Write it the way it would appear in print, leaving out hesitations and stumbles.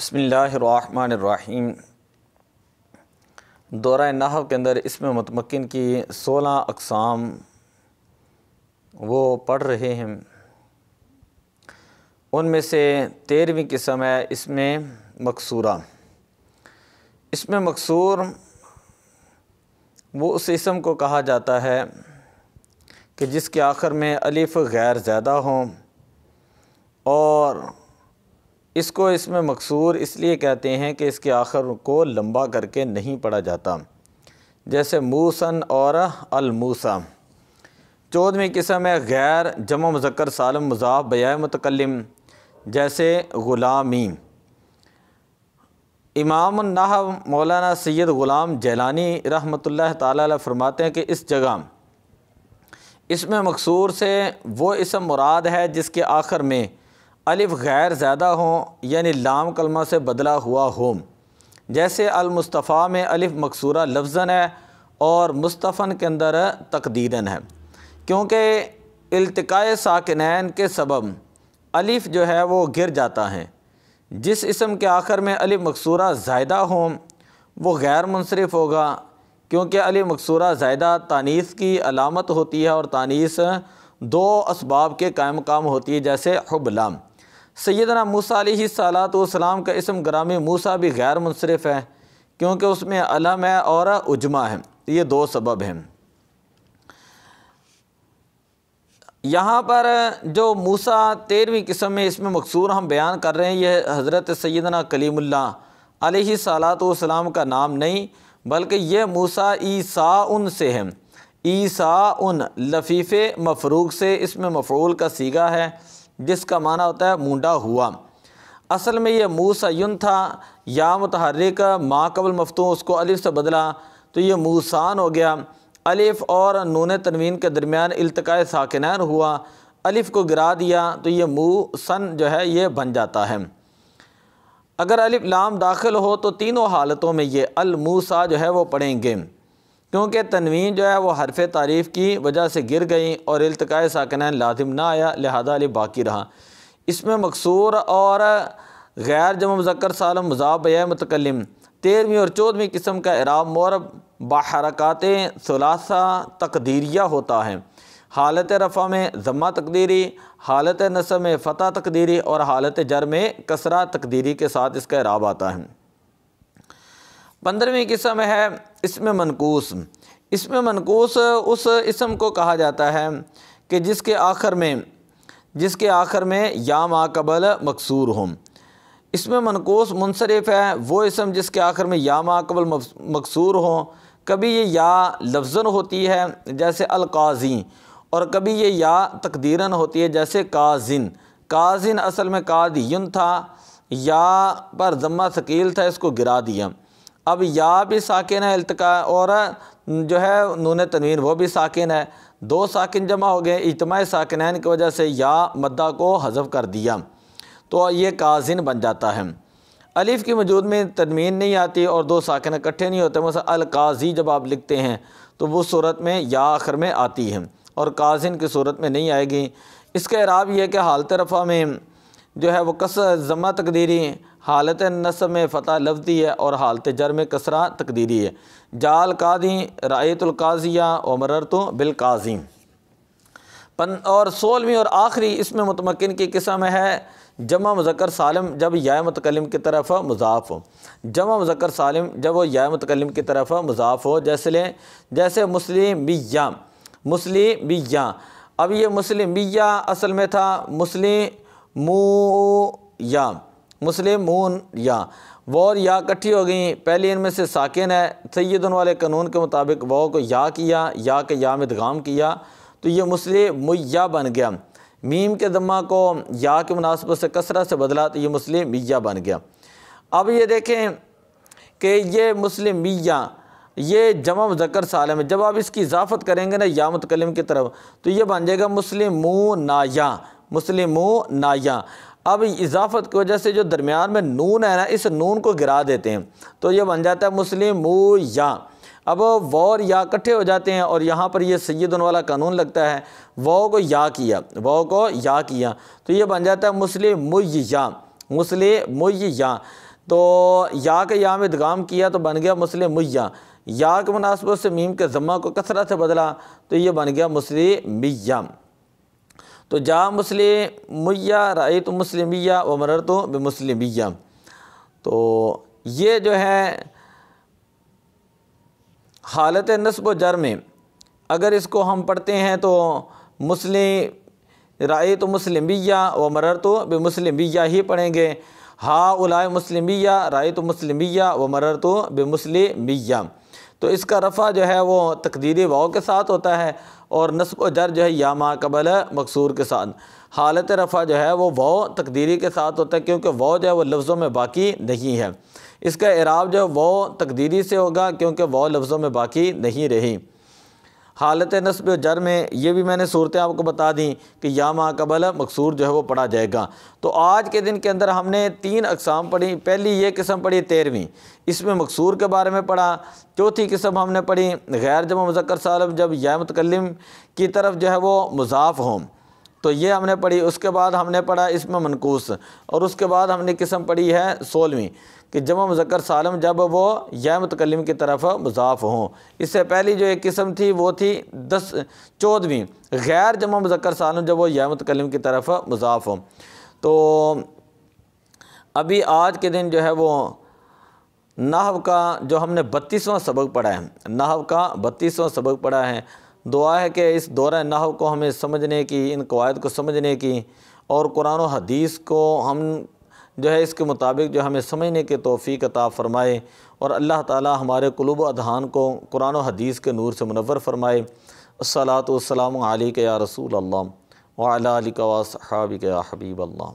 بسم اللہ الرحمن الرحیم۔ دورہ نحو کے اندر اسم متمکن کی 16 اقسام وہ پڑھ رہے ہیں۔ ان میں سے 13ویں قسم ہے اسم مکسورہ۔ اسم مکسور وہ اس اسم کو کہا جاتا ہے کہ جس کے آخر میں الف غیر زیادہ ہوں، اور اس کو اسم مکسور اس لیے کہتے ہیں کہ اس کے آخر کو لمبا کر کے نہیں پڑھا جاتا، جیسے موسن اور الموسیٰ۔ 14ویں قسم ہے غیر جمع مذکر سالم مضاف بیائے متکلم، جیسے غلامی۔ امام النحو مولانا سید غلام جیلانی رحمۃ اللہ تعالی علیہ فرماتے ہیں کہ اس جگہ اسم مکسور سے وہ اسم مراد ہے جس کے آخر میں الف غیر زیادہ ہوں، یعنی لام کلمہ سے بدلا ہوا ہو، جیسے المصطفیٰ میں الف مکسورہ لفظاً ہے اور مصطفن کے اندر تقدیراً ہے، کیونکہ التقاء ساکنین کے سبب الف جو ہے وہ گر جاتا ہے۔ جس اسم کے آخر میں الف مکسورہ زائدہ ہوں وہ غیر منصرف ہوگا، کیونکہ الف مکسورہ زائدہ تانیث کی علامت ہوتی ہے، اور تانیث دو اسباب کے قائم مقام ہوتی ہے، جیسے حبلہ۔ سیدنا موسیٰ علیہ السلام کا اسم گرامی موسیٰ بھی غیر منصرف ہے، کیونکہ اس میں علم ہے اور عجمہ ہے، یہ دو سبب ہیں۔ یہاں پر جو موسیٰ 13ویں قسم میں اسم مکسور ہم بیان کر رہے ہیں، یہ حضرت سیدنا کلیم اللہ علیہ السلام کا نام نہیں، بلکہ یہ موسیٰ عیسیٰ سے ہے۔ عیسیٰ لفیف مفروغ سے اسم مفعول کا صیغہ ہے، جس کا معنی ہوتا ہے مونڈا ہوا۔ اصل میں یہ موسیٰ تھا، یا متحرک ما قبل مفتوح اس کو الف سے بدلا تو یہ موسان ہو گیا۔ الف اور نون تنوین کے درمیان التقاء ساکنین ہوا، الف کو گرا دیا تو یہ موسن جو ہے یہ بن جاتا ہے۔ اگر الف لام داخل ہو تو تینوں حالتوں میں یہ الموسیٰ جو ہے وہ پڑھیں گے، کیونکہ تنوین جو ہے وہ حرف تعریف کی وجہ سے گر گئی اور التقاء ساکنین لازم نہ آیا، لہذا الف باقی رہا۔ اس میں مکسور اور غیر جمع مذکر سالم مضاف بیائے متکلم 13ویں اور 14ویں قسم کا اعراب معرب بحرکات ثلاثہ تقدیریہ ہوتا ہے۔ حالت رفع میں ضمہ تقدیری، حالت نصب میں فتح تقدیری، اور حالت جر میں کسرہ تقدیری کے ساتھ اس کا اعراب آتا ہے۔ 15ویں قسم ہے اسم منقوص۔ اسم منقوص اس اسم کو کہا جاتا ہے کہ جس کے آخر میں یا ما قبل مکسور ہوں۔ اسم منقوص منصرف ہے وہ اسم جس کے آخر میں یا ما قبل مکسور ہوں۔ کبھی یہ یا لفظاً ہوتی ہے جیسے القاضی، اور کبھی یہ یا تقدیراً ہوتی ہے جیسے کاظن۔ کاظن اصل میں قاضین تھا، یا پر ضمہ ثقیل تھا، اس کو گرا دیا۔ اب یا بھی ساکن ہے التقاء، اور جو ہے نون تنوین وہ بھی ساکن ہے، دو ساکن جمع ہو گئے، اجتماع ساکنین کی وجہ سے یا مدہ کو حذف کر دیا تو یہ کاظن بن جاتا ہے۔ الف کی وجود میں تنوین نہیں آتی اور دو ساکن اکٹھے نہیں ہوتے، مثلا القاضی جب آپ لکھتے ہیں تو وہ صورت میں یا آخر میں آتی ہے اور کاظن کی صورت میں نہیں آئے گی۔ اس کا اعراب یہ ہے کہ حالت رفع میں جو ہے وہ کسر ضمہ تقدیری، حالت نصب میں فتح لفظی ہے، اور حالت جر میں کسرہ تقدیری ہے۔ جاء القاضی، رأیت القاضیہ، ومررت بالقاضی۔ اور 16ویں اور آخری اسم متمکن کی قسم ہے جمع مذکر سالم جب یا متکلم کی طرف مضاف ہو۔ جمع مذکر سالم جب وہ یا متکلم کی طرف مضاف ہو، جیسے مسلمیہ۔ مسلمیہ، اب یہ مسلمیہ اصل میں تھا مسلمون یا، وہ اور یا کٹھی ہو گئیں، پہلی ان میں سے ساکن ہے، سیدن والے قانون کے مطابق واو کو یا کیا، یا کے یا میں ادغام کیا تو یہ مسلمیہ بن گیا۔ میم کے ضمہ کو یا کی مناسبت سے کسرہ سے بدلا تو یہ مسلمیہ بن گیا۔ اب یہ دیکھیں کہ یہ مسلمیہ یہ جمع مذکر سالم ہے، جب آپ اس کی اضافت کریں گے نا یا متکلم کی طرف تو یہ بن جائے گا مسلمونایا، مسلمونایا۔ اب اضافت کی وجہ سے جو درمیان میں نون ہے نا، اس نون کو گرا دیتے ہیں تو یہ بن جاتا ہے مسلمویا۔ اب واو اور یا اکٹھے ہو جاتے ہیں اور یہاں پر یہ سیدن والا قانون لگتا ہے، واو کو یا کیا تو یہ بن جاتا ہے مسلمیہ۔ مسلمیہ تو یا کے یا میں ادغام کیا تو بن گیا مسلمیہ، یا کے مناسبت سے میم کے ضمہ کو کسرہ سے بدلا تو یہ بن گیا مسلمیہ۔ تو جا مسلمیہ رأیت مسلمیہ ومررت بمسلمیہ۔ تو یہ جو ہے حالت نصب و جر میں اگر اس کو ہم پڑھتے ہیں تو رأیت مسلمیہ ومررت بمسلمیہ ہی پڑھیں گے۔ ہؤلاء مسلمیہ رأیت مسلمیہ ومررت بمسلمیہ۔ تو اس کا رفع جو ہے وہ تقدیری واو کے ساتھ ہوتا ہے اور نصب و جر جو ہے یا ما قبل مکسور کے ساتھ۔ حالت رفع جو ہے وہ واو تقدیری کے ساتھ ہوتا ہے کیونکہ واو جو ہے وہ لفظوں میں باقی نہیں ہے۔ اس کا اعراب جو ہے واو تقدیری سے ہوگا کیونکہ واو لفظوں میں باقی نہیں رہی۔ حالت نصب و جر میں یہ بھی میں نے صورتیں آپ کو بتا دیں کہ یا ما قبل مکسور جو ہے وہ پڑھا جائے گا۔ تو آج کے دن کے اندر ہم نے 3 اقسام پڑھی۔ پہلی یہ قسم پڑھی 13ویں، اس میں مکسور کے بارے میں پڑھا۔ چوتھی قسم ہم نے پڑھی غیر جمع مذکر سالم جب یا متکلم کی طرف جو ہے وہ مضاف ہوں، تو یہ ہم نے پڑھی۔ اس کے بعد ہم نے پڑھا اسم منقوص، اور اس کے بعد ہم نے قسم پڑھی ہے 16ویں کہ جمع مذکر سالم جب وہ یا متکلم کی طرف مضاف ہوں۔ اس سے پہلی جو ایک قسم تھی وہ تھی 14ویں غیر جمع مذکر سالم جب وہ یا متکلم کی طرف مضاف ہوں۔ تو ابھی آج کے دن جو ہے وہ نحو کا جو ہم نے 32واں سبق پڑھا ہے، نحو کا 32واں سبق پڑھا ہے۔ دعا ہے کہ اس دورہ نحو کو ہمیں سمجھنے کی، ان قواعد کو سمجھنے کی اور قرآن و حدیث کو ہم جو ہے اس کے مطابق جو ہمیں سمجھنے کی توفیق عطا فرمائے، اور اللہ تعالی ہمارے قلوب و اذہان کو قرآن و حدیث کے نور سے منور فرمائے۔ الصلاۃ والسلام علیک یا رسول اللہ وعلی آلک و اصحابک یا حبیب اللہ۔